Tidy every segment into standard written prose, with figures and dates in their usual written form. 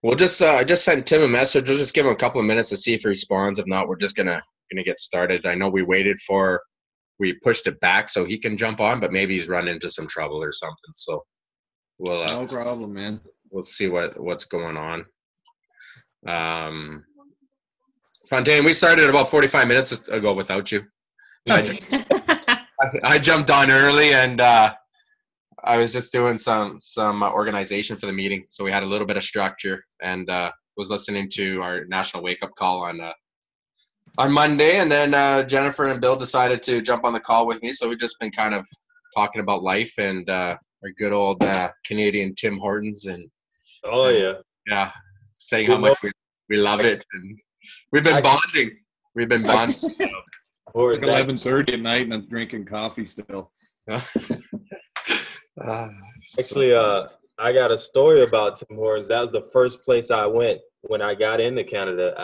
We'll just I just sent Tim a message. We'll just give him a couple of minutes to see if he responds. If not, we're just gonna get started. I know we pushed it back so he can jump on, but maybe he's run into some trouble or something. So we'll no problem, man. We'll see what's going on. Fontaine, we started about 45 minutes ago without you. I jumped on early, and I was just doing some organization for the meeting, so we had a little bit of structure, and was listening to our national wake up call on Monday, and then Jennifer and Bill decided to jump on the call with me. So we've just been kind of talking about life and our good old Canadian Tim Hortons, and saying how much we love it, and we've been bonding. We've been bonding. Or it's like 11:30 at night, and I'm drinking coffee still. Actually, I got a story about Tim Hortons. That was the first place I went when I got into Canada.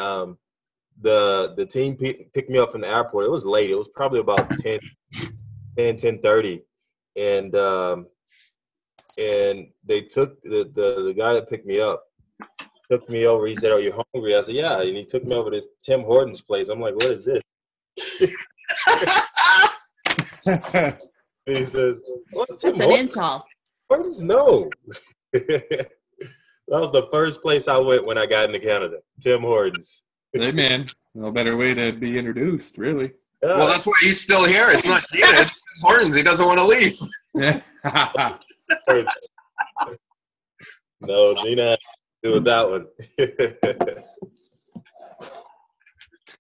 The team picked me up from the airport. It was late. It was probably about 10:30, and they took the guy that picked me up took me over. He said, "Are you hungry?" I said, "Yeah." And he took me over to this Tim Hortons place. I'm like, "What is this?" He says, "What's Tim Hortons?" That's an insult. Hortons? No. That was the first place I went when I got into Canada. Tim Hortons. Hey, man. No better way to be introduced, really. Yeah. Well, that's why he's still here. It's not Gina. It's Tim Hortons. He doesn't want to leave. Yeah. No, Gina had to do with that one.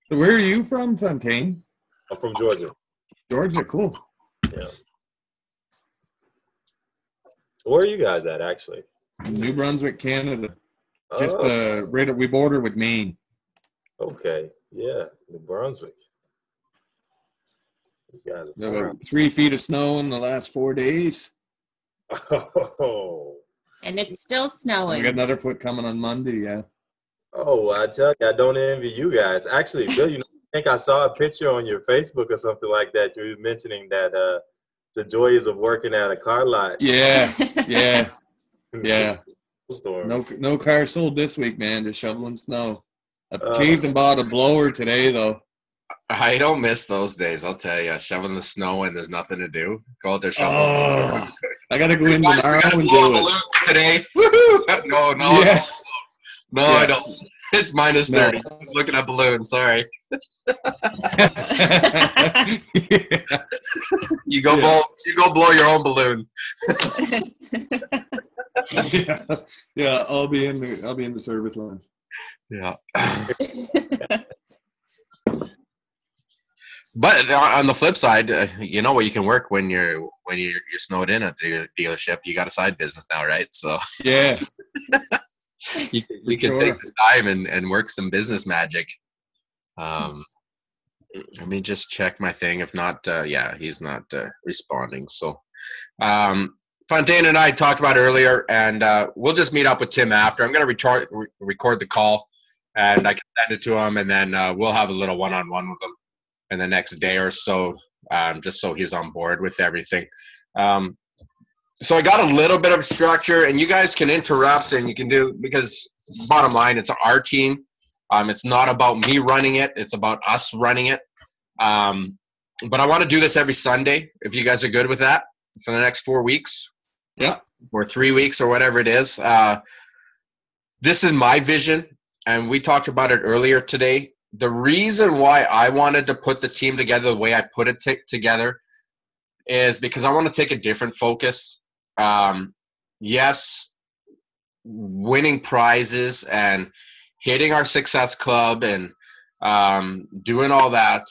Where are you from, Fontaine? I'm from Georgia. Georgia, cool. Yeah. Where are you guys at, actually? New Brunswick, Canada. Just we border with Maine. Okay. Yeah, New Brunswick. You guys are 3 feet of snow in the last 4 days. Oh. And it's still snowing. We got another foot coming on Monday, yeah. Oh, I tell you, I don't envy you guys. Actually, Bill, I think I saw a picture on your Facebook or something like that. You were mentioning that the joys of working at a car lot. Yeah. Storms. No car sold this week, man. Just shoveling snow. I caved and bought a blower today, though. I don't miss those days, I'll tell you. Shoveling the snow and there's nothing to do. Go out there, shovel. Oh, I got to go in tomorrow and do it. Today. Woo-hoo! No, Yeah. No, I don't. It's minus 30. I was looking at balloons. Sorry. You go blow your own balloon. Yeah. I'll be in the service line. Yeah. But on the flip side, you know what you can work when you're snowed in at the dealership. You got a side business now, right? So yeah. you can take the time and work some business magic. Let me just check my thing. If not, he's not responding. So Fontaine and I talked about earlier, and we'll just meet up with Tim after. I'm going to record the call, and I can send it to him, and then we'll have a little one-on-one with him in the next day or so, just so he's on board with everything. So I got a little bit of structure, and you guys can interrupt and you can do, because bottom line, it's our team. It's not about me running it. It's about us running it. But I want to do this every Sunday, if you guys are good with that, for the next 4 weeks. Yeah. Or 3 weeks or whatever it is. This is my vision, and we talked about it earlier today. The reason why I wanted to put the team together the way I put it together is because I want to take a different focus. Yes, winning prizes and hitting our success club and doing all that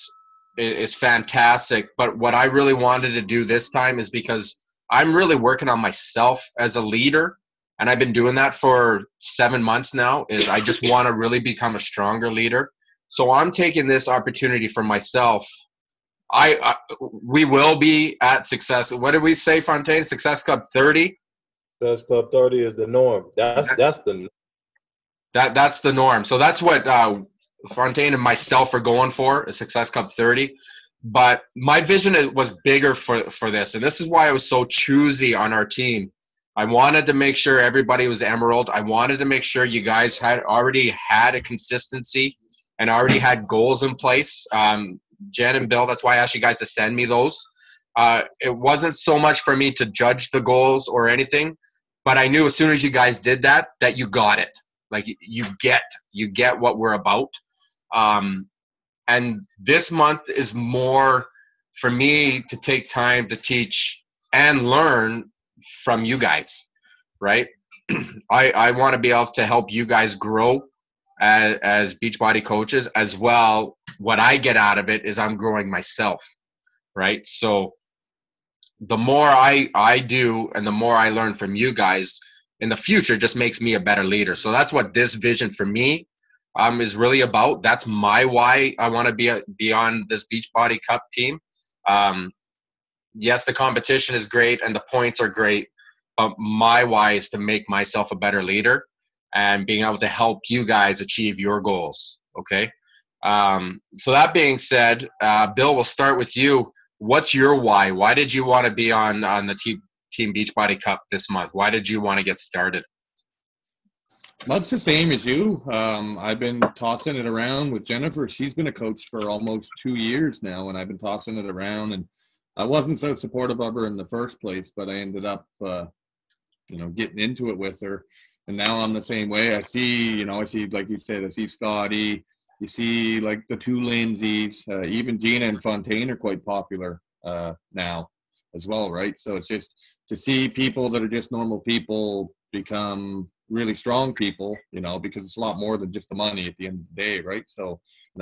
is fantastic. But what I really wanted to do this time is because I'm really working on myself as a leader, and I've been doing that for 7 months now, is I just want to really become a stronger leader. So I'm taking this opportunity for myself. We will be at Success. What did we say, Fontaine? Success Club 30? Success Club 30 is the norm. That's the norm. So that's what Fontaine and myself are going for, a Success Club 30. But my vision was bigger for this, and this is why I was so choosy on our team. I wanted to make sure everybody was emerald. I wanted to make sure you guys had already had a consistency and already had goals in place. Jen and Bill, that's why I asked you guys to send me those. It wasn't so much for me to judge the goals or anything, but I knew as soon as you guys did that, that you got it. Like you get what we're about. And this month is more for me to take time to teach and learn from you guys, right? I want to be able to help you guys grow as Beachbody coaches as well. What I get out of it is I'm growing myself, right? So the more I do and the more I learn from you guys in the future just makes me a better leader. So that's what this vision for me is really about. That's my why I want to be on this Beachbody Cup team. Yes, the competition is great and the points are great, but my why is to make myself a better leader and being able to help you guys achieve your goals. Okay. So that being said, Bill, we'll start with you. What's your why? Why did you want to be on the Team Beachbody Cup this month? Why did you want to get started? Much the same as you. I've been tossing it around with Jennifer. She's been a coach for almost 2 years now, and I've been tossing it around. And I wasn't so supportive of her in the first place, but I ended up, getting into it with her. And now I'm the same way. I see, like you said, I see Scotty. You see, like, the two Lindsays. Even Gina and Fontaine are quite popular now as well, right? So it's just to see people that are just normal people become really strong people, because it's a lot more than just the money at the end of the day, right? So,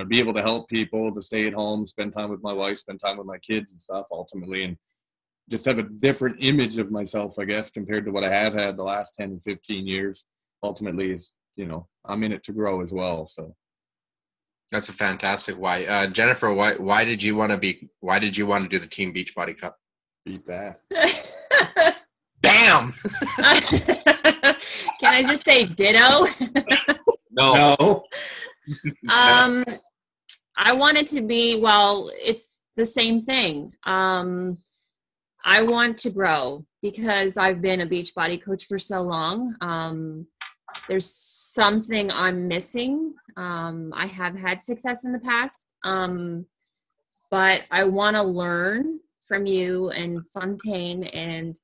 be able to help people to stay at home, spend time with my wife, spend time with my kids and stuff ultimately, and just have a different image of myself, I guess, compared to what I have had the last 10 and 15 years, ultimately is, I'm in it to grow as well. So. That's a fantastic why. Jennifer, why did you want to do the Team Beachbody Cup? Beat that. Bam! Can I just say ditto? No. I wanted to be, it's the same thing. I want to grow because I've been a Beachbody coach for so long. There's something I'm missing. I have had success in the past, but I want to learn from you and Fontaine, and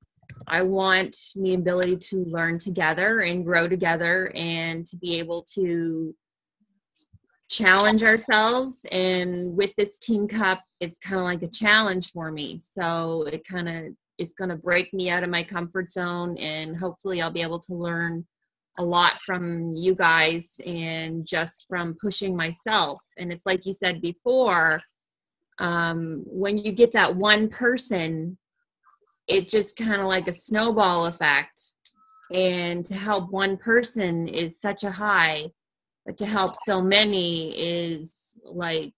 I want the ability to learn together and grow together and to be able to challenge ourselves. And with this Team Cup, it's kind of like a challenge for me. So it's going to break me out of my comfort zone, and hopefully I'll be able to learn a lot from you guys and just from pushing myself. And it's like you said before, when you get that one person, it just kind of like a snowball effect. And to help one person is such a high, but to help so many is like,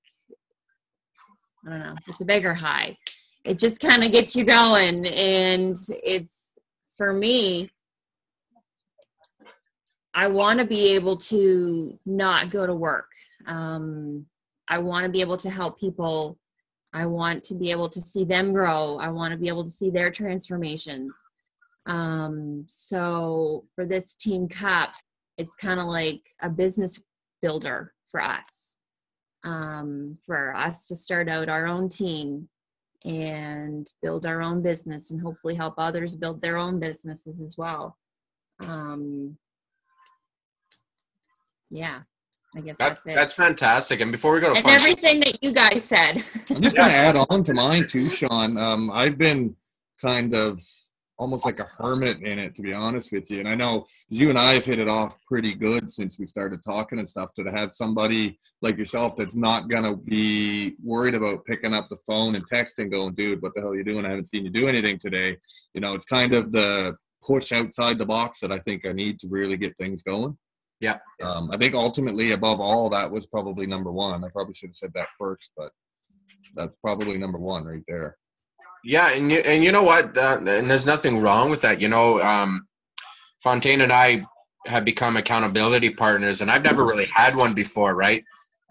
I don't know, it's a bigger high. It just kind of gets you going. And it's, for me, I want to be able to not go to work. I want to be able to help people. I want to be able to see them grow. I want to be able to see their transformations. So for this Team Cup, it's kind of like a business builder for us to start out our own team and build our own business and hopefully help others build their own businesses as well. Yeah, I guess that's it. That's fantastic. And before we go to and everything that you guys said. I'm just going to add on to mine too, Sean. I've been kind of almost like a hermit in it, to be honest with you. And I know you and I have hit it off pretty good since we started talking and stuff, to have somebody like yourself that's not going to be worried about picking up the phone and texting going, dude, what the hell are you doing? I haven't seen you do anything today. It's kind of the push outside the box that I think I need to really get things going. Yeah. I think ultimately, above all, that was probably number one. I probably should have said that first, but that's probably number one right there. Yeah, and you know what? And there's nothing wrong with that. Fontaine and I have become accountability partners, and I've never really had one before, right?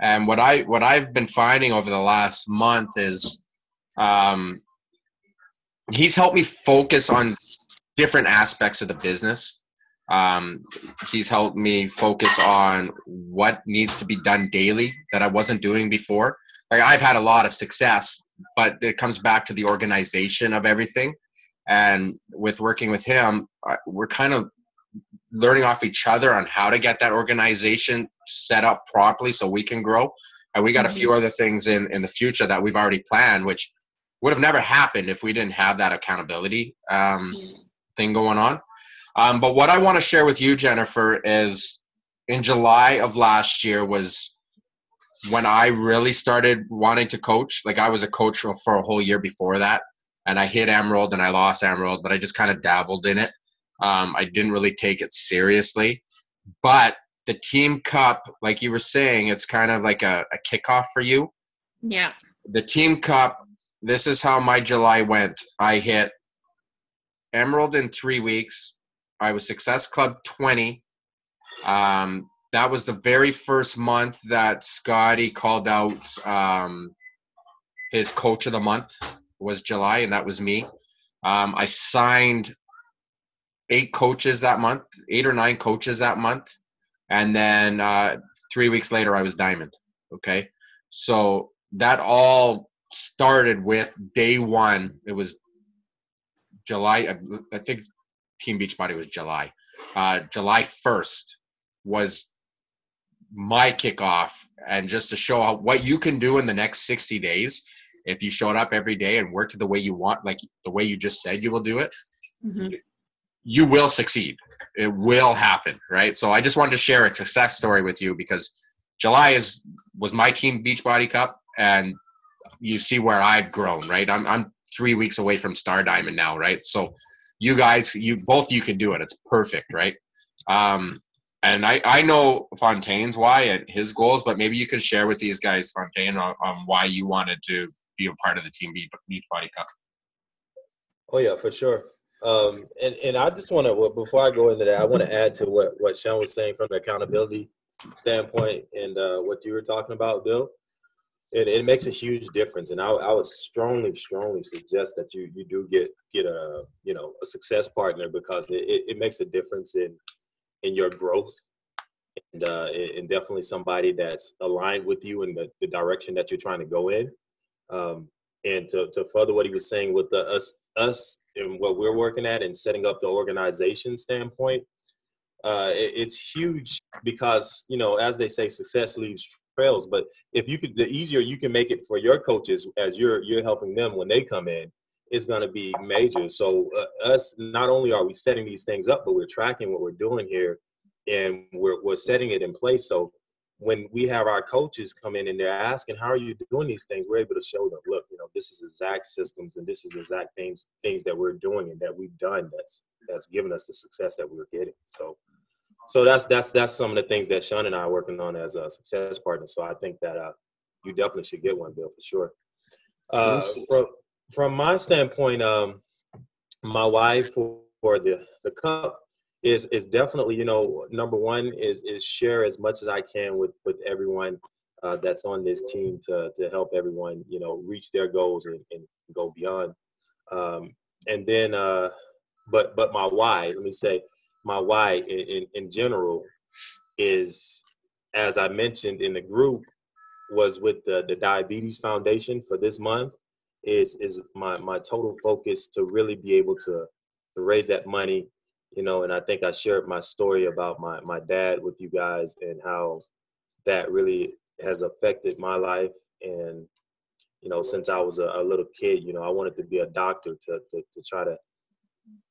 And what I've been finding over the last month is he's helped me focus on different aspects of the business. He's helped me focus on what needs to be done daily that I wasn't doing before. Like, I've had a lot of success, but it comes back to the organization of everything. And with working with him, we're kind of learning off each other on how to get that organization set up properly so we can grow. And we got a few other things in the future that we've already planned, which would have never happened if we didn't have that accountability thing going on. But what I want to share with you, Jennifer, is in July of last year was when I really started wanting to coach. Like, I was a coach for a whole year before that, and I hit Emerald and I lost Emerald, but I just kind of dabbled in it. I didn't really take it seriously. But the Team Cup, like you were saying, it's kind of like a kickoff for you. Yeah. The Team Cup, this is how my July went. I hit Emerald in 3 weeks. I was Success Club 20. That was the very first month that Scotty called out his coach of the month was July, and that was me. I signed 8 coaches that month, 8 or 9 coaches that month. And then 3 weeks later, I was Diamond. Okay. So that all started with day one. It was July. I think Team Beachbody was July. July 1st was my kickoff. And just to show how, what you can do in the next 60 days, if you showed up every day and worked the way you want, like the way you just said you will do it, you will succeed. It will happen, right? So I just wanted to share a success story with you because July was my Team Beachbody Cup, and you see where I've grown, right? I'm 3 weeks away from Star Diamond now, right? So you guys, you can do it. It's perfect, right? And I know Fontaine's why and his goals, but maybe you can share with these guys, Fontaine, on why you wanted to be a part of the Team Beachbody Cup. Oh yeah, for sure. And I just want to, before I go into that, I want to add to what Sean was saying from the accountability standpoint and what you were talking about, Bill. It makes a huge difference, and I would strongly suggest that you do get a a success partner because it makes a difference in your growth and definitely somebody that's aligned with you in the direction that you're trying to go in. And to further what he was saying with us and what we're working at and setting up the organization standpoint, it's huge because, as they say, success leaves trails. But if you could, the easier you can make it for your coaches as you're helping them when they come in, it's going to be major. So us, not only are we setting these things up, but we're tracking what we're doing here and we're setting it in place. So when we have our coaches come in and they're asking, how are you doing these things? We're able to show them, look, this is exact systems and this is exact things that we're doing and that we've done that's given us the success that we're getting. So that's some of the things that Sean and I are working on as a success partner. So I think that you definitely should get one, Bill, for sure. From my standpoint, my why for the cup is definitely, number one is share as much as I can with everyone that's on this team to help everyone, reach their goals and go beyond. And then, but my why, let me say, my why in general is, as I mentioned in the group, was with the Diabetes Foundation for this month is my total focus to really be able to raise that money, and I think I shared my story about my dad with you guys and how that really has affected my life. And, since I was a little kid, I wanted to be a doctor to try to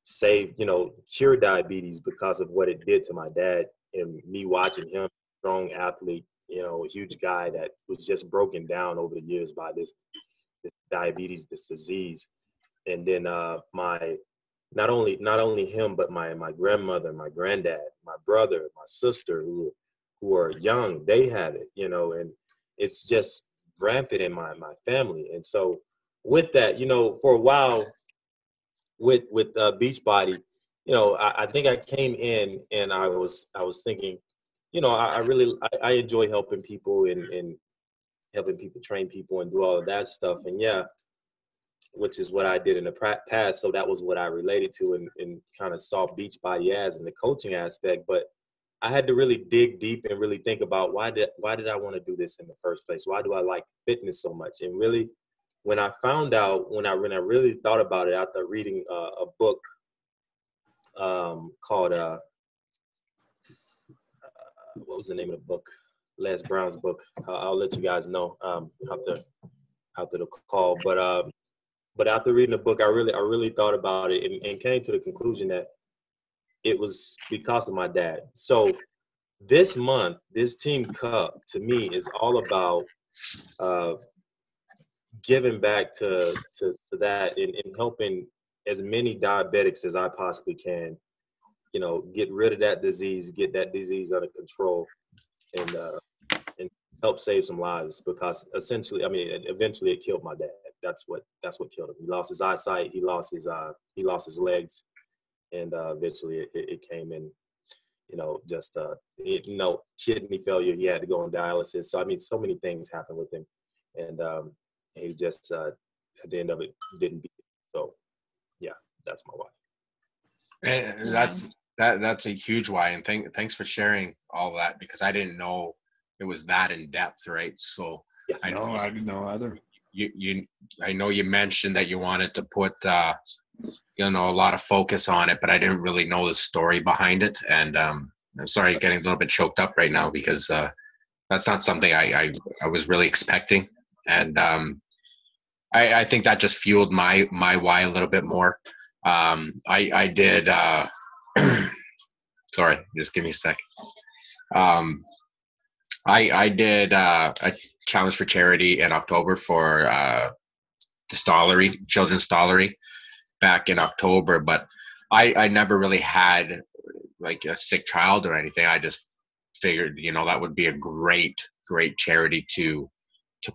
save, cure diabetes because of what it did to my dad and me watching him, strong athlete, a huge guy that was just broken down over the years by this diabetes, this disease. And then my not only him, but my grandmother, my granddad, my brother, my sister who are young, they have it, and it's just rampant in my family. And so with that, for a while with Beachbody, I think I came in and I was thinking, I enjoy helping people and helping people train people and do all of that stuff. And yeah, which is what I did in the past. So that was what I related to and kind of saw Beachbody as in the coaching aspect. But I had to really dig deep and really think about why did I want to do this in the first place? Why do I like fitness so much? And really, when I found out, when I really thought about it after reading a book called what was the name of the book? Les Brown's book. I'll let you guys know after the call. But after reading the book, I really thought about it and came to the conclusion that it was because of my dad. So this month, this Team Cup to me is all about giving back to that and helping as many diabetics as I possibly can, you know, get rid of that disease, get that disease under control, and help save some lives. Because essentially, I mean, eventually it killed my dad. That's what killed him. He lost his eyesight. He lost his legs, and eventually it came in. You know, just kidney failure. He had to go on dialysis. So I mean, so many things happened with him, and he just at the end of it didn't beat it. So yeah, that's my why. And that's a huge why, and thanks for sharing all that, because I didn't know it was that in depth, right? So Yeah. I didn't know either. I know you mentioned that you wanted to put a lot of focus on it, but I didn't really know the story behind it, and I'm sorry, getting a little bit choked up right now, because that's not something I was really expecting, and I think that just fueled my why a little bit more. I did sorry, just give me a sec. I did a challenge for charity in October for the Stollery, Children's Stollery, back in October, but I never really had like a sick child or anything. I just figured, that would be a great charity to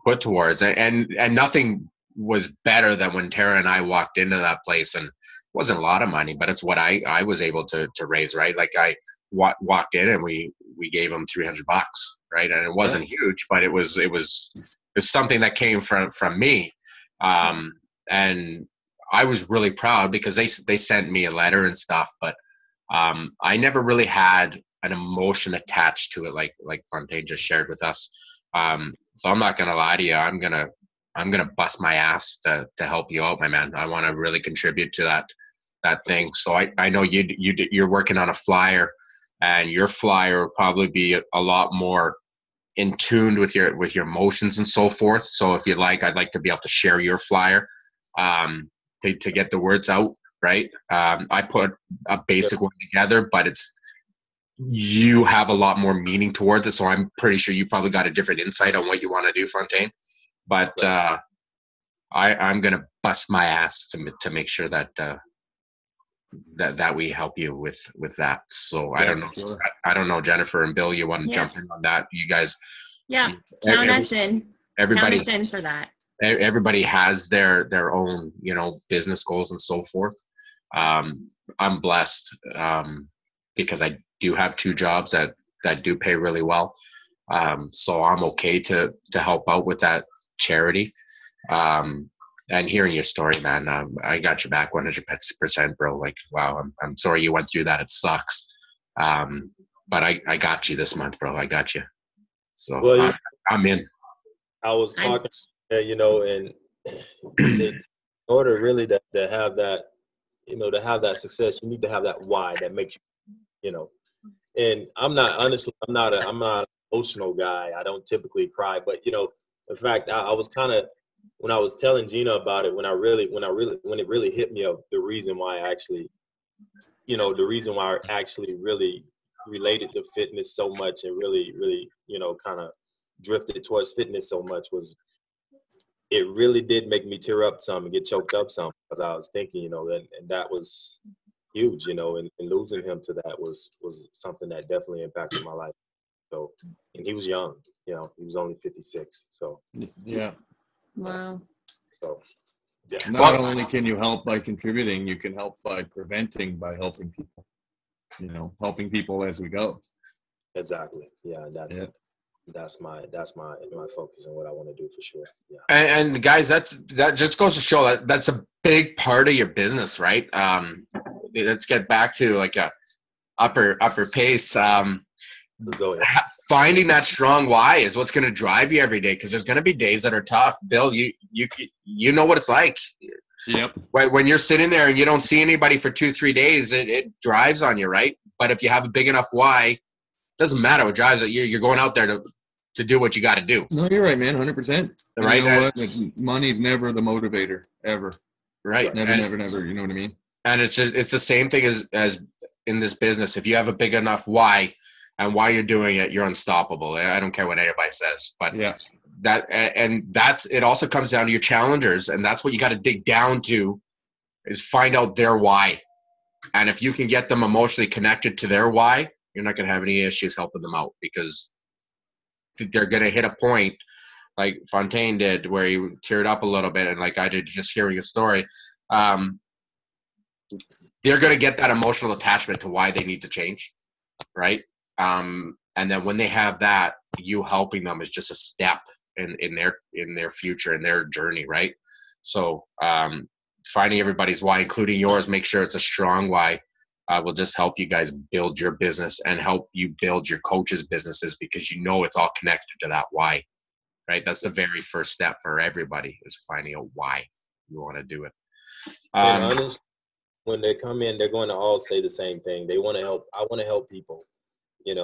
put towards, and nothing was better than when Tara and I walked into that place, and it wasn't a lot of money, but it's what I was able to raise, right? Like I walked in and we gave them $300, right? And it wasn't huge, but it was something that came from me, and I was really proud because they sent me a letter and stuff, but I never really had an emotion attached to it like Fontaine just shared with us. So I'm not gonna lie to you. I'm gonna bust my ass to help you out, my man. I want to really contribute to that thing. So I know you're working on a flyer, and your flyer will probably be a lot more in tune with your emotions and so forth. So if you'd like, I'd like to be able to share your flyer to get the words out, right? I put a basic one together, but you have a lot more meaning towards it. So I'm pretty sure you probably got a different insight on what you want to do, Fontaine. But I'm gonna bust my ass to make sure that that we help you with that. So I don't know. Sure. I don't know, Jennifer and Bill, you want to jump in on that? You guys. Yeah, count us in. Everybody count us in for that. Everybody has their own, business goals and so forth. I'm blessed because I do have 2 jobs that do pay really well. So I'm okay to help out with that charity. And hearing your story, man, I got your back 100%, bro. Like, wow, I'm sorry you went through that. It sucks. But I got you this month, bro. I got you. So well, I'm in. I was talking, and in order really to have that, to have that success, you need to have that why that makes you, And I'm not an emotional guy. I don't typically cry, but in fact, I was kind of, when I was telling Gina about it, when it really hit me of the reason why I actually really related to fitness so much and really, kind of drifted towards fitness so much was it really did make me tear up some and get choked up some, because I was thinking, and that was huge, and losing him to that was something that definitely impacted my life. So, and he was young, he was only 56. So yeah. Wow. So yeah. Not only can you help by contributing, you can help by preventing, by helping people. Helping people as we go. Exactly. Yeah, that's that's my focus and what I want to do for sure. Yeah. And guys, that just goes to show that that's a big part of your business, right? Let's get back to like a upper pace. Let's go ahead. Finding that strong why is what's going to drive you every day, because there's going to be days that are tough. Bill, you know what it's like. Yep. When you're sitting there and you don't see anybody for 2-3 days, it drives on you, right? But if you have a big enough why, it doesn't matter what drives it. You're going out there to do what you got to do. No, you're right, man. 100%. Right. You know what? Money's never the motivator, ever. Right. Never. You know what I mean? And it's the same thing as in this business. If you have a big enough why and why you're doing it, you're unstoppable. I don't care what anybody says, but yeah. That it also comes down to your challengers, and that's what you got to dig down to, is find out their why. And if you can get them emotionally connected to their why, you're not going to have any issues helping them out, because they're going to hit a point like Fontaine did where he teared up a little bit, and like I did just hearing a story. They're going to get that emotional attachment to why they need to change, right? And then when they have that, you helping them is just a step in their future, in their journey, right? So finding everybody's why, including yours, make sure it's a strong why, will just help you guys build your business and help you build your coaches' businesses, because you know it's all connected to that why, right? That's the very first step for everybody, is finding out why you want to do it. And honestly, when they come in, they're going to all say the same thing. They want to help. I want to help people, and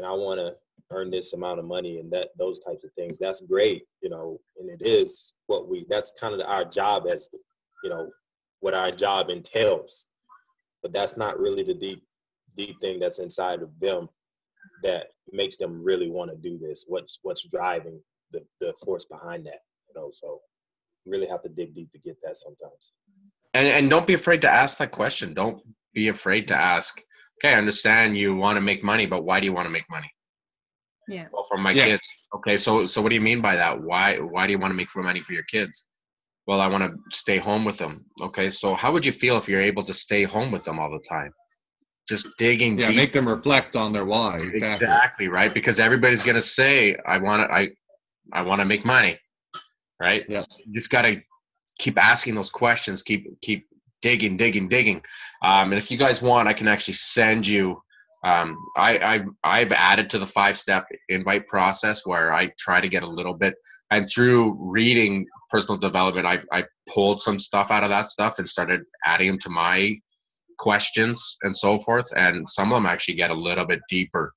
I want to earn this amount of money, and those types of things. That's great, and it is that's kind of our job, as what our job entails. But that's not really the deep thing that's inside of them that makes them really want to do this. What's driving the force behind that, so you really have to dig deep to get that sometimes. And don't be afraid to ask that question. Don't be afraid to ask, okay, I understand you want to make money, but why do you want to make money? Yeah. Well, for my kids. Okay, so what do you mean by that? Why do you want to make money for your kids? Well, I want to stay home with them. Okay, so how would you feel if you're able to stay home with them all the time? Just digging deep. Make them reflect on their why. Exactly, right? Because everybody's going to say, I want to make money, right? Yeah. You just got to keep asking those questions, keep digging. And if you guys want, I can actually send you, I've added to the 5-step invite process, where I try to get a little bit, and through reading personal development, I've pulled some stuff out of that stuff and started adding them to my questions and so forth. And some of them actually get a little bit deeper,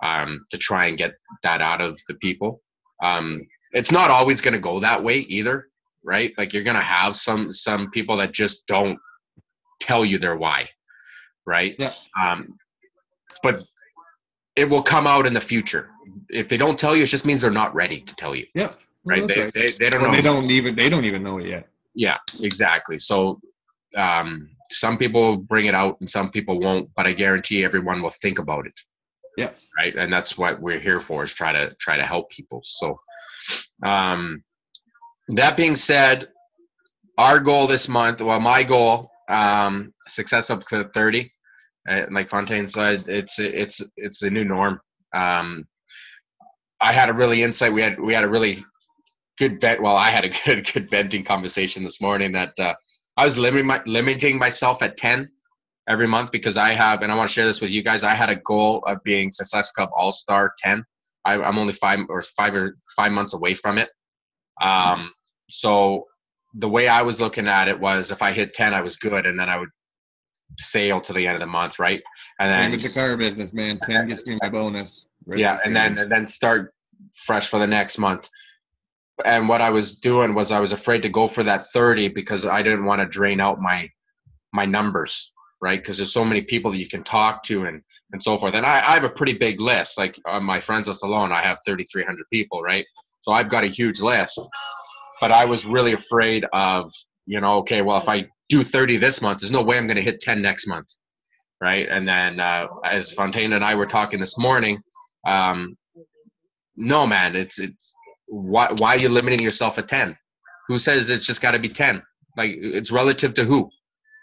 to try and get that out of the people. It's not always going to go that way either, right? Like, you're going to have some people that just don't tell you their why, right? Yeah. But it will come out in the future. If they don't tell you, it just means they're not ready to tell you. Yeah. Right. Well, they don't know. They don't even know it yet. Yeah, exactly. So some people bring it out and some people won't, but I guarantee everyone will think about it. Yeah. Right. And that's what we're here for, is try to help people. So that being said, our goal this month, my goal, success up to 30. Like Fontaine said, it's the new norm. I had a really insight. We had a really good vent. Well, I had a good venting conversation this morning that I was limiting myself at 10 every month, because I have, and I want to share this with you guys, I had a goal of being Success Club All-Star 10. I'm only 5 months away from it. So the way I was looking at it was, if I hit 10, I was good, and then I would sail to the end of the month, right? And then with the car business, man, 10 gets me my bonus. Yeah, and then start fresh for the next month. And what I was doing was, I was afraid to go for that 30, because I didn't want to drain out my numbers, right? Because there's so many people that you can talk to and so forth. And I have a pretty big list. Like, on my friends list alone, I have 3,300 people, right? So I've got a huge list. But I was really afraid of, okay, well, if I do 30 this month, there's no way I'm going to hit 10 next month, right? And then as Fontaine and I were talking this morning, no, man, it's why are you limiting yourself at 10? Who says it's just got to be 10? Like, it's relative to who,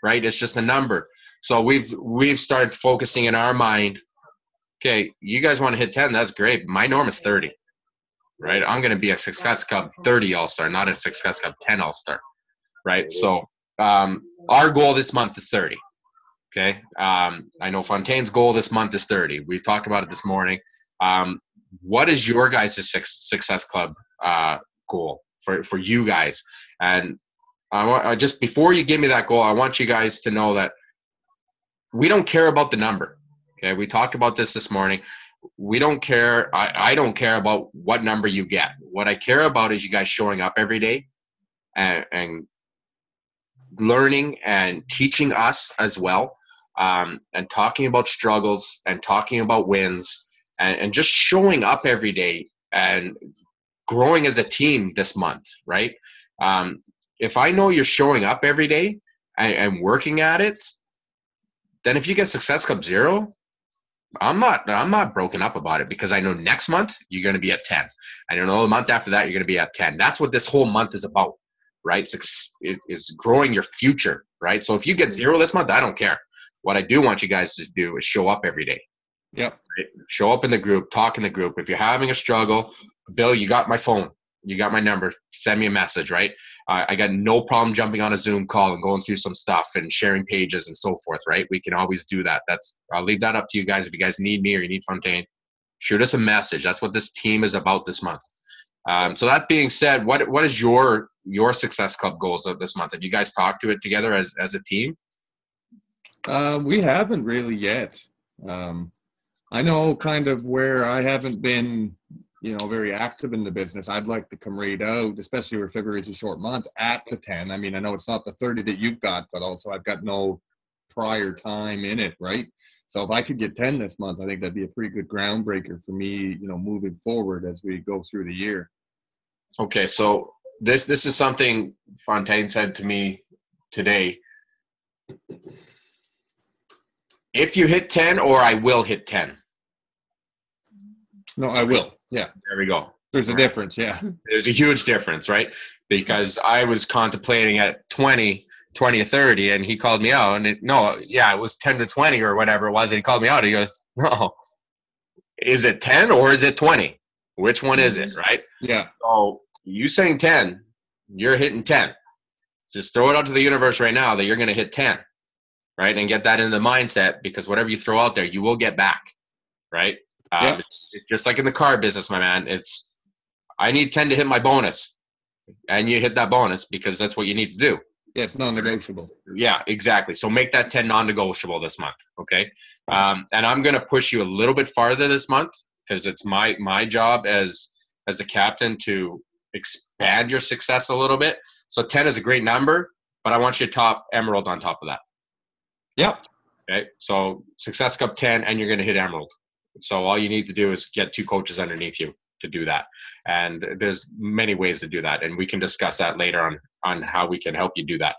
right? It's just a number. So we've started focusing in our mind okay, you guys want to hit 10, that's great. My norm is 30, right? I'm going to be a Success Club 30 All-Star, not a Success Club 10 All-Star, right? So our goal this month is 30, okay? I know Fontaine's goal this month is 30. We've talked about it this morning. What is your guys' Success Club goal for you guys? And I just before you give me that goal, I want you guys to know that we don't care about the number. Okay, we talked about this morning. We don't care. I don't care about what number you get. What I care about is you guys showing up every day and learning and teaching us as well, and talking about struggles and talking about wins and just showing up every day and growing as a team this month, right? If I know you're showing up every day and working at it, then if you get Success Club 0, I'm not broken up about it, because I know next month you're going to be at 10. I know the month after that you're going to be at 10. That's what this whole month is about, right? It's growing your future, right? So if you get 0 this month, I don't care. What I do want you guys to do is show up every day. Yep. Right? Show up in the group, talk in the group. If you're having a struggle, Bill, you got my phone. You got my number. Send me a message, right? I got no problem jumping on a Zoom call and going through some stuff and sharing pages and so forth, right? We can always do that. I'll leave that up to you guys. If you guys need me or you need Fontaine, shoot us a message. That's what this team is about this month. So that being said, what is your Success Club goals of this month? Have you guys talked to it together as a team? We haven't really yet. I know kind of where I haven't been, very active in the business. I'd like to come right out, especially where February is a short month, at the 10. I mean, I know it's not the 30 that you've got, but also I've got no prior time in it, right? So if I could get 10 this month, I think that'd be a pretty good groundbreaker for me, moving forward as we go through the year. Okay, so this is something Fontaine said to me today. If you hit 10, or I will hit 10. No, I will. Yeah. There we go. There's a difference. Yeah. There's a huge difference, right? Because I was contemplating at 20 to 30, and he called me out. And it was 10 to 20 or whatever it was. And he called me out. He goes, no, is it 10 or is it 20? Which one is it, right? Yeah. So you saying 10, you're hitting 10. Just throw it out to the universe right now that you're going to hit 10, right? And get that into the mindset, because whatever you throw out there, you will get back, right? It's just like in the car business, my man. I need 10 to hit my bonus, and you hit that bonus because that's what you need to do. Yeah, it's non-negotiable. Yeah, exactly. So make that 10 non-negotiable this month, okay? And I'm going to push you a little bit farther this month, because it's my job as the captain to expand your success a little bit. So 10 is a great number, but I want you to top Emerald on top of that. Yep. Okay, so Success Cup 10, and you're going to hit Emerald. So all you need to do is get 2 coaches underneath you to do that. And there's many ways to do that, and we can discuss that later on how we can help you do that.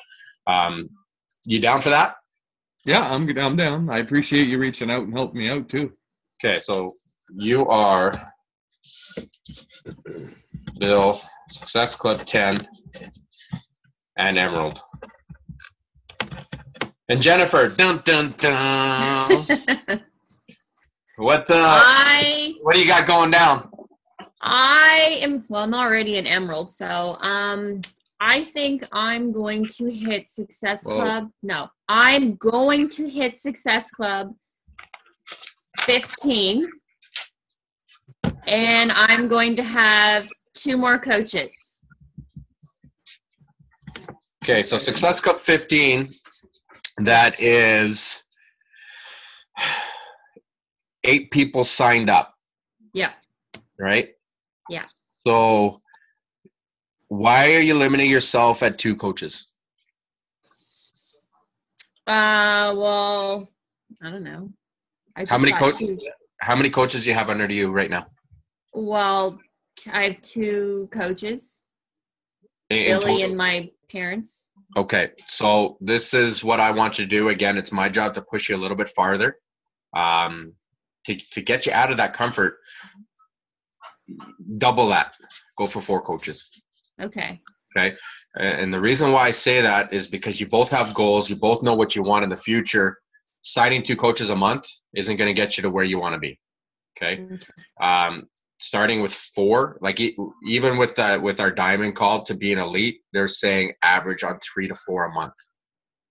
You down for that? Yeah, I'm down. I appreciate you reaching out and helping me out too. Okay, so you are Bill, Success Club 10, and Emerald. And Jennifer, dun dun dun. What do you got going down? I'm already an Emerald, so I think I'm going to hit Success Club. No, I'm going to hit Success Club 15, and I'm going to have 2 more coaches. Okay, so Success Club 15, that is 8 people signed up. Yeah. Right? Yeah. So why are you limiting yourself at 2 coaches? Well, I don't know. How many coaches do you have under you right now? Well, I have 2 coaches. Billy and my parents. Okay, so this is what I want you to do. Again, it's my job to push you a little bit farther. To get you out of that comfort, double that. Go for 4 coaches. Okay. Okay. And the reason why I say that is because you both have goals. You both know what you want in the future. Signing 2 coaches a month isn't going to get you to where you want to be. Okay. Starting with 4, like even with our diamond call to be an elite, they're saying average on 3 to 4 a month,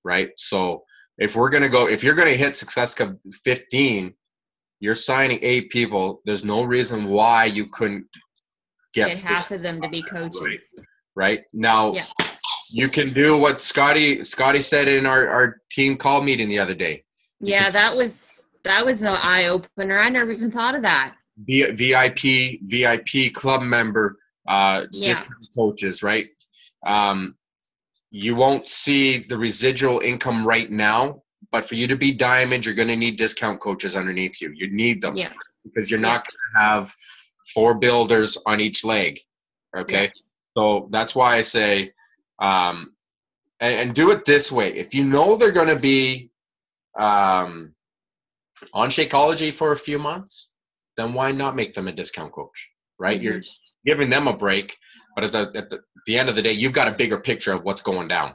right? So if you're going to hit Success Cup 15, you're signing 8 people. There's no reason why you couldn't get half of them to be coaches. Right? Now, you can do what Scotty said in our team call meeting the other day. That was an eye opener. I never even thought of that. VIP club member, discount coaches, right? You won't see the residual income right now, but for you to be diamond, you're going to need discount coaches underneath you. You need them because you're not going to have 4 builders on each leg. Okay. So that's why I say, and do it this way. If you know they're going to be on Shakeology for a few months, then why not make them a discount coach, right? You're giving them a break, but at the end of the day, you've got a bigger picture of what's going down,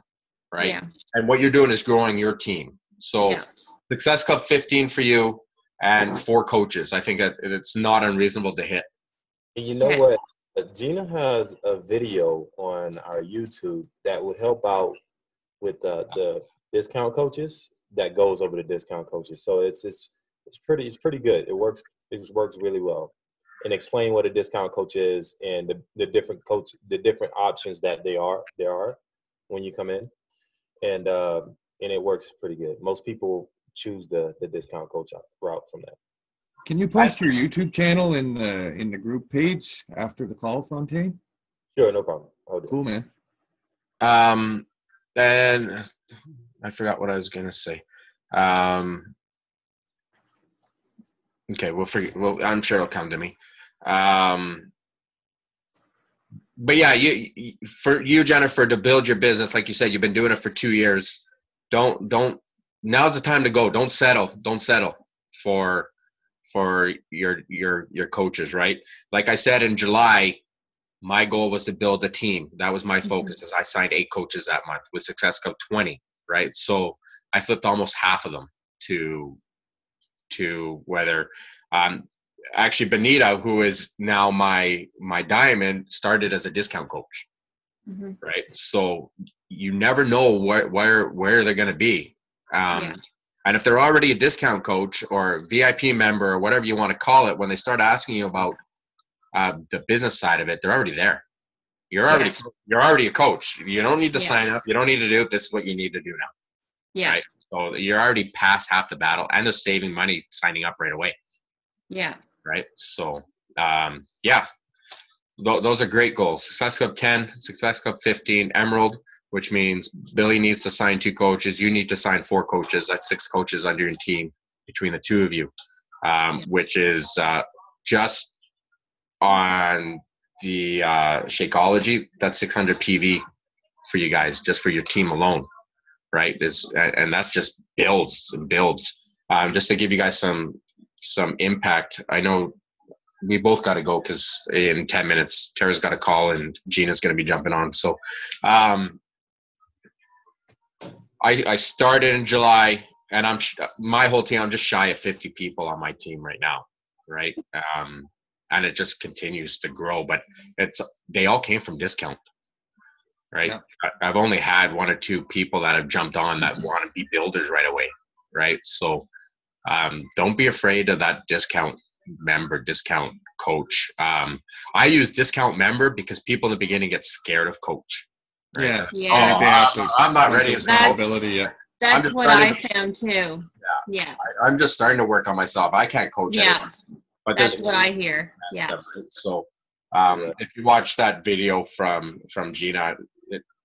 right? Yeah. And what you're doing is growing your team. So Success Cup 15 for you and 4 coaches. I think that it's not unreasonable to hit. You know what? Gina has a video on our YouTube that would help out with the discount coaches that goes over the discount coaches. So it's pretty good. It works really well. And explain what a discount coach is and the different options that there are when you come in. And it works pretty good. Most people choose the discount coach route from that. Can you post your YouTube channel in the group page after the call, Fontaine? Sure, no problem. Cool, man. And I forgot what I was gonna say. Okay, well, I'm sure it'll come to me. But yeah, for you, Jennifer, to build your business, like you said, you've been doing it for 2 years. Don't. Now's the time to go. Don't settle for your coaches, right? Like I said in July, my goal was to build a team. That was my focus. As I signed 8 coaches that month with Success Cup 20, right? So I flipped almost half of them to whether actually Benita, who is now my diamond, started as a discount coach, right? So you never know where they're going to be. And if they're already a discount coach or VIP member or whatever you want to call it, when they start asking you about the business side of it, they're already there. You're already a coach. You don't need to sign up. You don't need to do it. This is what you need to do now. Yeah. Right? So you're already past half the battle, and they're saving money signing up right away. Yeah. Right. So, those are great goals. Success Cup 10, Success Cup 15, Emerald, which means Billy needs to sign 2 coaches. You need to sign 4 coaches. That's 6 coaches under your team between the 2 of you, which is just on the Shakeology. That's 600 PV for you guys, just for your team alone, right? And that's just builds and builds. Just to give you guys some impact. I know we both got to go because in 10 minutes, Tara's got a call and Gina's going to be jumping on. So I started in July, and my whole team, I'm just shy of 50 people on my team right now, right? And it just continues to grow, but they all came from discount, right? Yeah. I've only had 1 or 2 people that have jumped on that want to be builders right away, right? So don't be afraid of that discount member, discount coach. I use discount member because people in the beginning get scared of coach. Right? Yeah. I'm not ready. That's what I found too. Yeah. I'm just starting to work on myself. I can't coach anyone. But that's what I hear. Yeah. Stuff, right? So if you watch that video from Gina,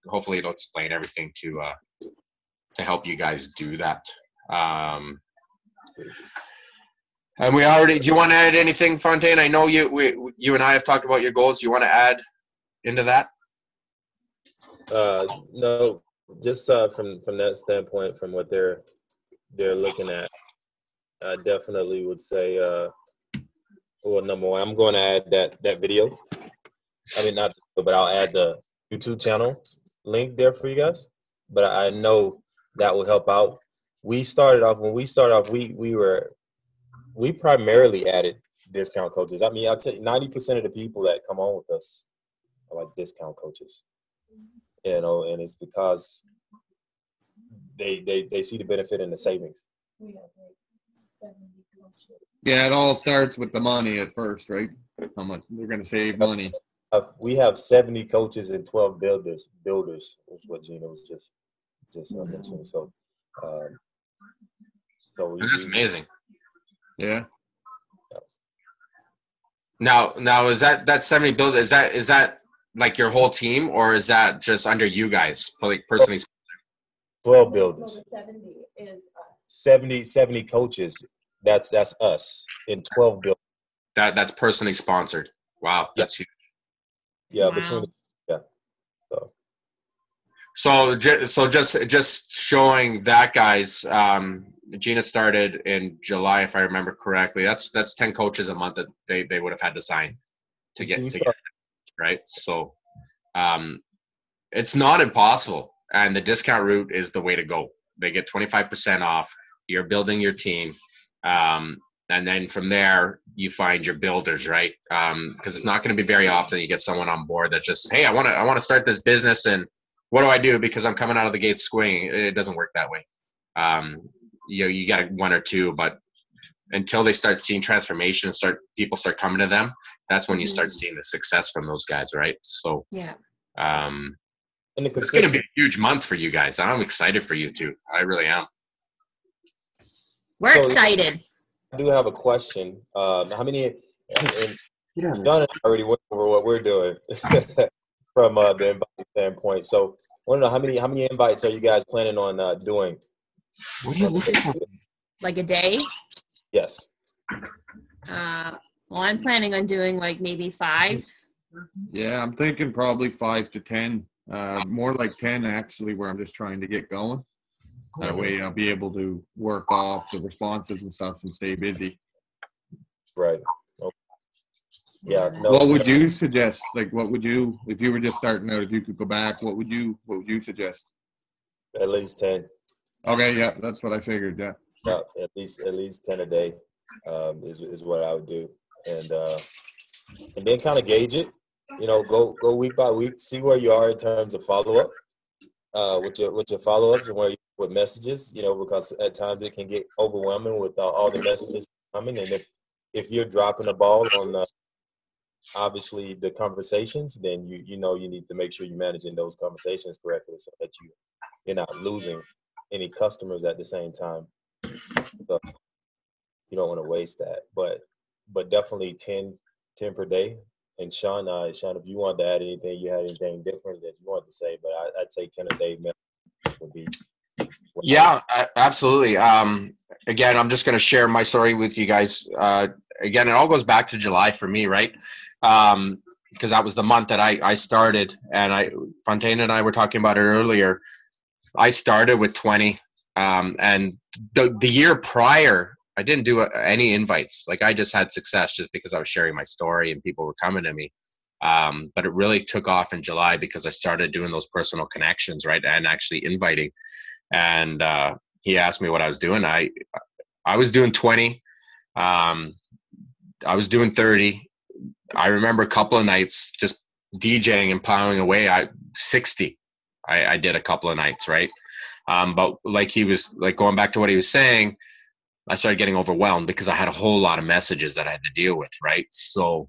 hopefully it'll explain everything to help you guys do that. And do you want to add anything, Fontaine? I know you and I have talked about your goals. Do you want to add into that? No, just from that standpoint, from what they're looking at, I definitely would say, well, number one, I'm going to add that video. I mean, not, but I'll add the YouTube channel link there for you guys. But I know that will help out. When we started off, we primarily added discount coaches. I mean, I'll tell you, 90% of the people that come on with us are like discount coaches. You know, and it's because they see the benefit in the savings. Yeah, it all starts with the money at first, right? How much they're going to save money. We have 70 coaches and 12 builders. Builders was what Gina was just mentioning. So, That's amazing. Yeah. Now is that 70 builders? Is that like your whole team, or is that just under you guys, like personally? 12 builders. 70 coaches. That's us in 12 builders. That's personally sponsored. Wow, that's huge. Yeah, Wow. between So just showing that, guys. Gina started in July, if I remember correctly. That's 10 coaches a month that they would have had to sign to get right. So it's not impossible, and the discount route is the way to go. They get 25% off. You're building your team. And then from there, you find your builders, right? Because it's not going to be very often you get someone on board that just, hey, I want to start this business, and what do I do because I'm coming out of the gate swinging? It doesn't work that way. You got one or two, but until they start seeing transformation, people start coming to them, that's when you start seeing the success from those guys, right? So yeah, it's going to be a huge month for you guys. I'm excited for you too. I really am. We're excited. I do have a question. How many? And John and I already went over what we're doing from the invite standpoint. So, I want to know how many invites are you guys planning on doing? What are you looking for? Like a day? Yes. Well, I'm planning on doing like maybe 5. Yeah, I'm thinking probably 5 to 10. More like 10 actually, where I'm just trying to get going. That way I'll be able to work off the responses and stuff and stay busy. Right. Okay. Yeah. No, what would you suggest? Like, what would you, if you were just starting out, if you could go back, what would you suggest? At least 10. Okay. Yeah. That's what I figured. Yeah. Yeah. At least 10 a day is what I would do. And then kind of gauge it, go week by week, see where you are in terms of follow-up. With your follow-ups and where you with messages, because at times it can get overwhelming with all the messages coming, and if you're dropping the ball on obviously the conversations, then you need to make sure you're managing those conversations correctly so that you're not losing any customers at the same time. So you don't want to waste that, but definitely 10 per day. And Sean, if you wanted to add anything, you had anything different that you wanted to say, but I'd say 10 a day would be. Yeah, absolutely. Again, I'm just going to share my story with you guys. Again, it all goes back to July for me, right? Because that was the month that I started, and Fontaine and I were talking about it earlier. I started with 20, and the year prior, I didn't do any invites. Like, I just had success just because I was sharing my story and people were coming to me. But it really took off in July because I started doing those personal connections, right, and actually inviting. And he asked me what I was doing. I was doing 20. I was doing 30. I remember a couple of nights just DJing and plowing away. 60. I did a couple of nights, right? But like he was like going back to what he was saying, I started getting overwhelmed because I had a whole lot of messages that I had to deal with, right? So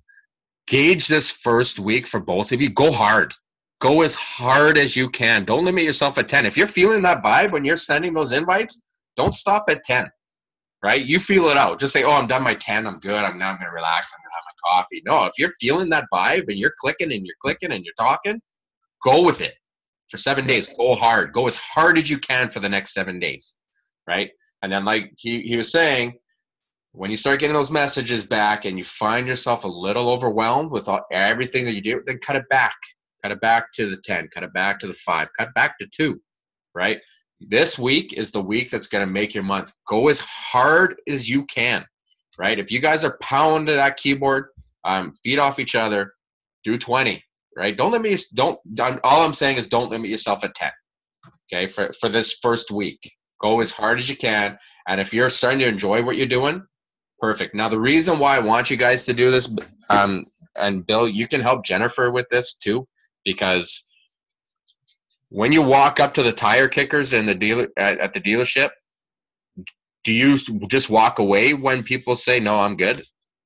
gauge this first week for both of you. Go hard. Go as hard as you can. Don't limit yourself at 10. If you're feeling that vibe when you're sending those invites, don't stop at 10, right? You feel it out. Just say, oh, I'm done my 10. I'm good. Now I'm going to relax. I'm going to have my coffee. No, if you're feeling that vibe and you're clicking and you're talking, go with it for 7 days. Go hard. Go as hard as you can for the next 7 days, right? And then like he was saying, when you start getting those messages back and you find yourself a little overwhelmed with everything that you do, then cut it back. Cut it back to the 10. Cut it back to the 5. Cut back to 2, right? This week is the week that's going to make your month. Go as hard as you can, right? If you guys are pounding that keyboard, feed off each other, do 20, right? All I'm saying is don't limit yourself at 10, okay, for this first week. Go as hard as you can. And if you're starting to enjoy what you're doing, Perfect. Now, the reason why I want you guys to do this, and Bill, you can help Jennifer with this too, because when you walk up to the tire kickers in the dealer at the dealership, do you just walk away when people say, no, I'm good?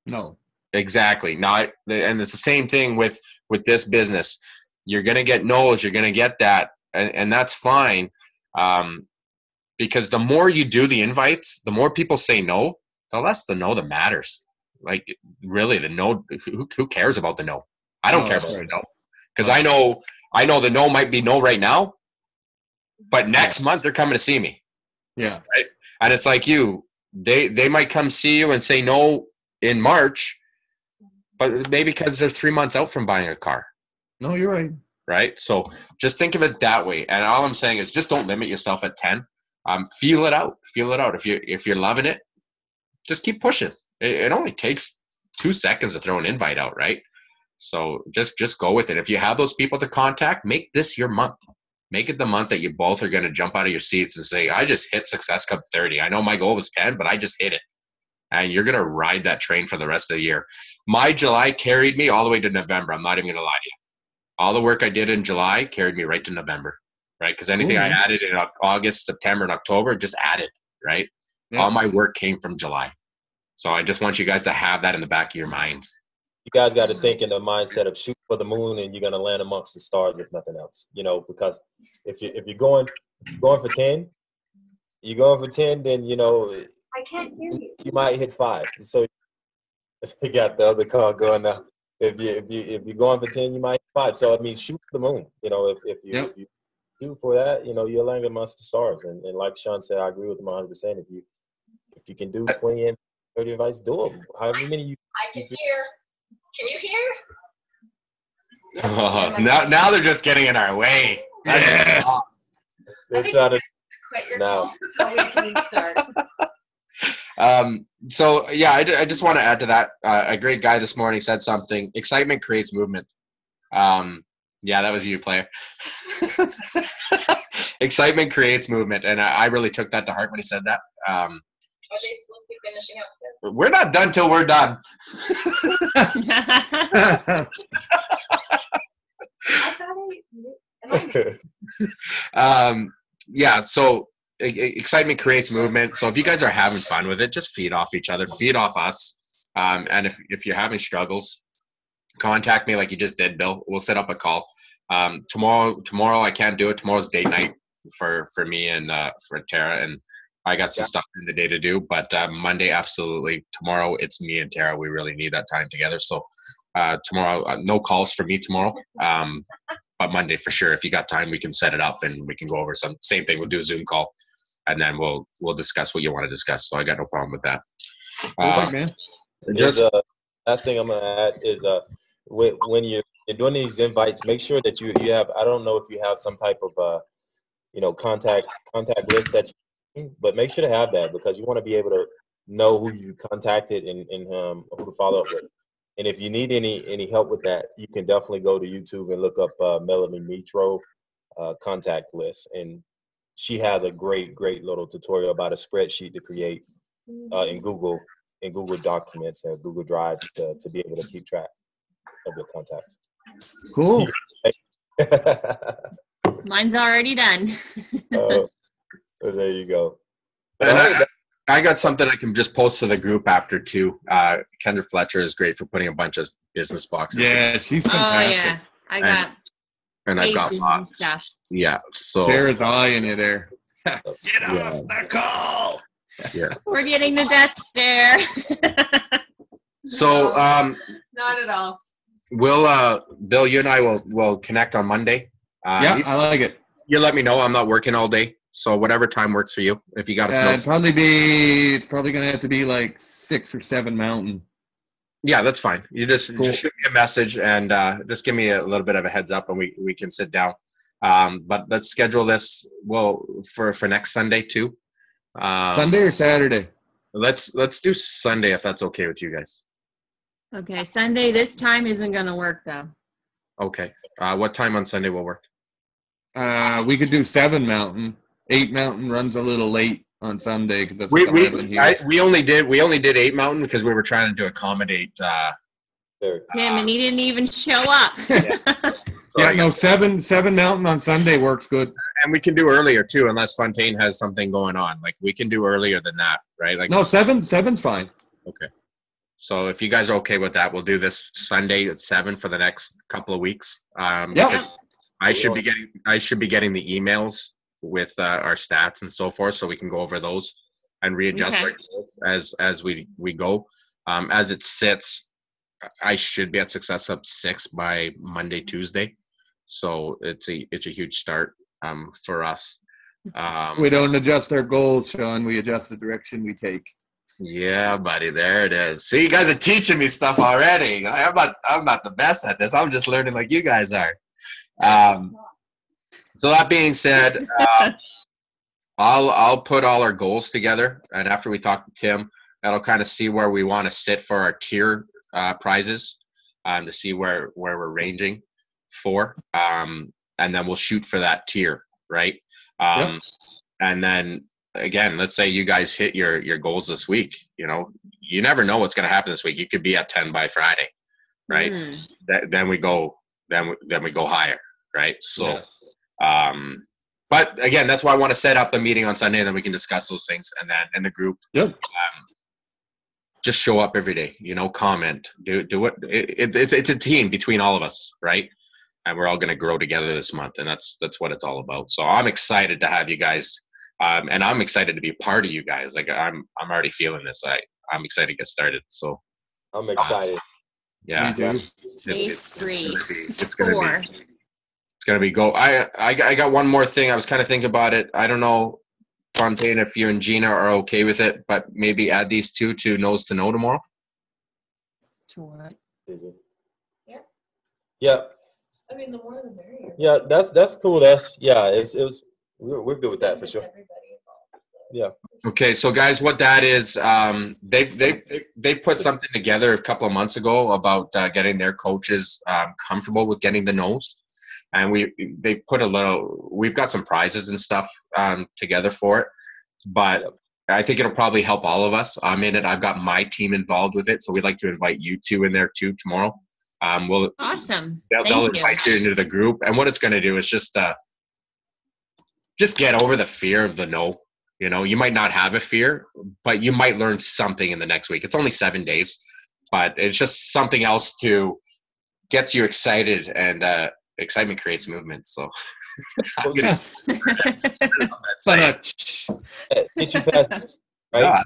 No. Exactly. Now, and it's the same thing with this business. You're going to get no's, you're going to get that, and that's fine. Because the more you do the invites, the more people say no, the less the no that matters. Like, really, the no, who cares about the no? I don't care about the no. Because I know the no might be no right now, but next month they're coming to see me. Yeah. Right? And it's like they might come see you and say no in March, but maybe because they're 3 months out from buying a car. No, you're right. Right? So just think of it that way. And all I'm saying is just don't limit yourself at 10. Feel it out. Feel it out. If you're loving it, just keep pushing. It only takes 2 seconds to throw an invite out, right? So just go with it. If you have those people to contact, make this your month. Make it the month that you both are going to jump out of your seats and say, I just hit Success Cup 30. I know my goal was 10, but I just hit it. And you're going to ride that train for the rest of the year. My July carried me all the way to November. I'm not even going to lie to you. All the work I did in July carried me right to November, right? Because anything I added in August, September, and October just added, right? Yeah. All my work came from July. So I just want you guys to have that in the back of your minds. You guys got to think in the mindset of shoot for the moon and you're going to land amongst the stars, if nothing else, because if you're going for 10, then, I can't hear you. You might hit 5. So you got the other call going now. If you're going for 10, you might hit 5. So it means shoot for the moon. If you do for that, you're landing amongst the stars. And like Sean said, I agree with him 100%. If you can do 20 and 30 invites, do them. However many I can hear. Can you hear? Oh, now they're just getting in our way. Yeah. They're trying to quit your now. call so we can start. So yeah, I just want to add to that. A great guy this morning said something. Excitement creates movement. Yeah, that was you, player. Excitement creates movement, and I really took that to heart when he said that. Are they supposed to be finishing up soon? We're not done till we're done. Yeah, so excitement creates movement. So if you guys are having fun with it, just feed off each other, feed off us. And if you're having struggles, contact me like you just did, Bill. We'll set up a call. Tomorrow I can't do it. Tomorrow's date night for me and for Tara, and I got some stuff in the day to do. But Monday, absolutely. Tomorrow, it's me and Tara. We really need that time together. So tomorrow, no calls for me tomorrow. But Monday for sure. If you got time, we can set it up and we can go over some. Same thing. We'll do a Zoom call, and then we'll discuss what you want to discuss. So I got no problem with that. Man. Just last thing I'm gonna add is when you're doing these invites, make sure that you have. I don't know if you have some type of contact list that but make sure to have that because you want to be able to know who you contacted and who to follow up with. And if you need any help with that, you can definitely go to YouTube and look up Melanie Mitro contact list. And she has a great little tutorial about a spreadsheet to create in Google Documents and Google Drive to be able to keep track of your contacts. Cool. Mine's already done. So there you go. And I got something I can just post to the group after too. Kendra Fletcher is great for putting a bunch of business boxes. Yeah, she's fantastic. Oh yeah, I got and I've got lots. Stuff. Yeah, so There's eye in you there. Get off the call. Yeah, we're getting the death stare. So not at all. We'll Bill, you and I will connect on Monday. Yeah, I like it. You let me know. I'm not working all day, so whatever time works for you. If you got a snow, it's probably gonna have to be like 6 or 7 Mountain. Yeah, that's fine. You just shoot me a message and just give me a little bit of a heads up, and we can sit down. But let's schedule this for next Sunday too. Sunday or Saturday? Let's do Sunday if that's okay with you guys. Okay, Sunday this time isn't gonna work though. Okay. What time on Sunday will work? We could do 7 Mountain. 8 Mountain runs a little late on Sunday because that's what we only did 8 Mountain because we were trying to accommodate him, and he didn't even show up. Yeah, no, 7 Mountain on Sunday works good. And we can do earlier too, unless Fontaine has something going on. Like we can do earlier than that, right? Like no, 7's fine. Okay. So if you guys are okay with that, we'll do this Sunday at 7 for the next couple of weeks. Yeah. I should be getting the emails with our stats and so forth, so we can go over those and readjust our goals as we go. As it sits, I should be at Success Up 6 by Monday, Tuesday. So it's a huge start for us. We don't adjust our goals, Sean. We adjust the direction we take. Yeah, buddy, there it is. See, you guys are teaching me stuff already. I'm not the best at this. I'm just learning like you guys are. So that being said, I'll put all our goals together, and after we talk to Tim, that'll kind of see where we want to sit for our tier prizes, to see where we're ranging for, and then we'll shoot for that tier, right? And then again, let's say you guys hit your goals this week. You know, you never know what's going to happen this week. You could be at 10 by Friday, right? Then we go higher, right? So, but again, that's why I want to set up the meeting on Sunday, and then we can discuss those things, and then in the group, just show up every day. You know, comment, do what it's a team between all of us, right? And we're all going to grow together this month, and that's what it's all about. So I'm excited to have you guys, and I'm excited to be a part of you guys. Like I'm already feeling this. I'm excited to get started. So I'm excited. Yeah, me too. Phase 3, it's gonna 4. be. It's gonna be go. I got one more thing. I was kind of thinking about it. I don't know, Fontaine, if you and Gina are okay with it, but maybe add these two to Nose to Know tomorrow. Sure. Yeah. I mean, the more the merrier. Yeah, that's cool. We're good with that for sure. Yeah. Okay, so guys, what that is, they put something together a couple of months ago about getting their coaches comfortable with getting the nose, and we've got some prizes and stuff together for it, but I think it'll probably help all of us. I'm in it. I've got my team involved with it, so we'd like to invite you two in there too tomorrow. Awesome. They'll invite you into the group, and what it's going to do is just get over the fear of the no. You know, you might not have a fear, but you might learn something in the next week. It's only 7 days, but it's just something else to get you excited, and excitement creates movement. So Get you past it, right? No, I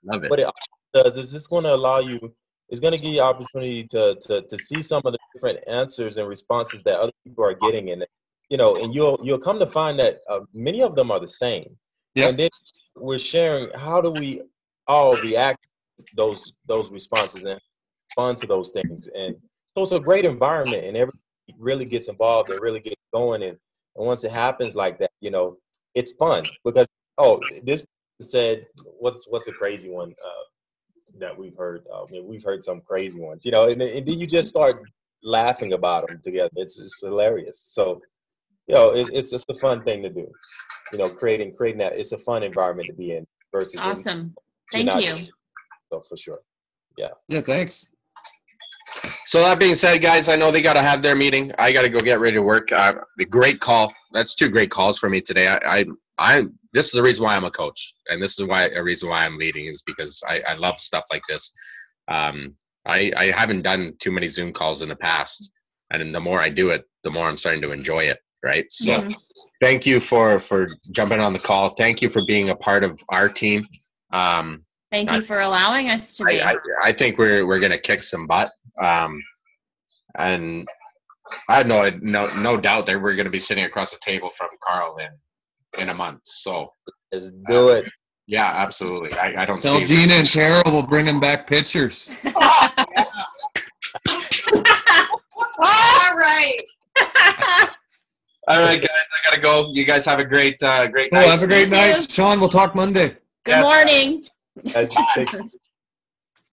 love it. What it does is it's going to allow you. It's going to give you the opportunity to see some of the different answers and responses that other people are getting, and and you'll come to find that many of them are the same. Yep. And then we're sharing how do we all react to those responses and respond to those things. And so it's a great environment, and everybody really gets involved and really gets going. And once it happens like that, it's fun because this said what's a crazy one that we've heard. We've heard some crazy ones, and then you just start laughing about them together. It's hilarious. So, it's just a fun thing to do. Creating that. It's a fun environment to be in versus awesome. Thank you. So for sure. Yeah. Yeah. Thanks. So that being said, guys, I know they got to have their meeting. I got to go get ready to work. The great call. That's 2 great calls for me today. This is the reason why I'm a coach, and this is a reason why I'm leading is because I love stuff like this. I haven't done too many Zoom calls in the past, and the more I do it, the more I'm starting to enjoy it. Right. So thank you for jumping on the call. Thank you for being a part of our team. Thank you for allowing us to be. I think we're going to kick some butt. And I have no doubt that we're going to be sitting across the table from Carl in a month. So let's do it. Yeah, absolutely. I don't Tell see Gina and Tara will bring him back pictures. All right. All right, guys, I gotta go. You guys have a great night. Have a great night, Sean. We'll talk Monday. Good morning. As you think.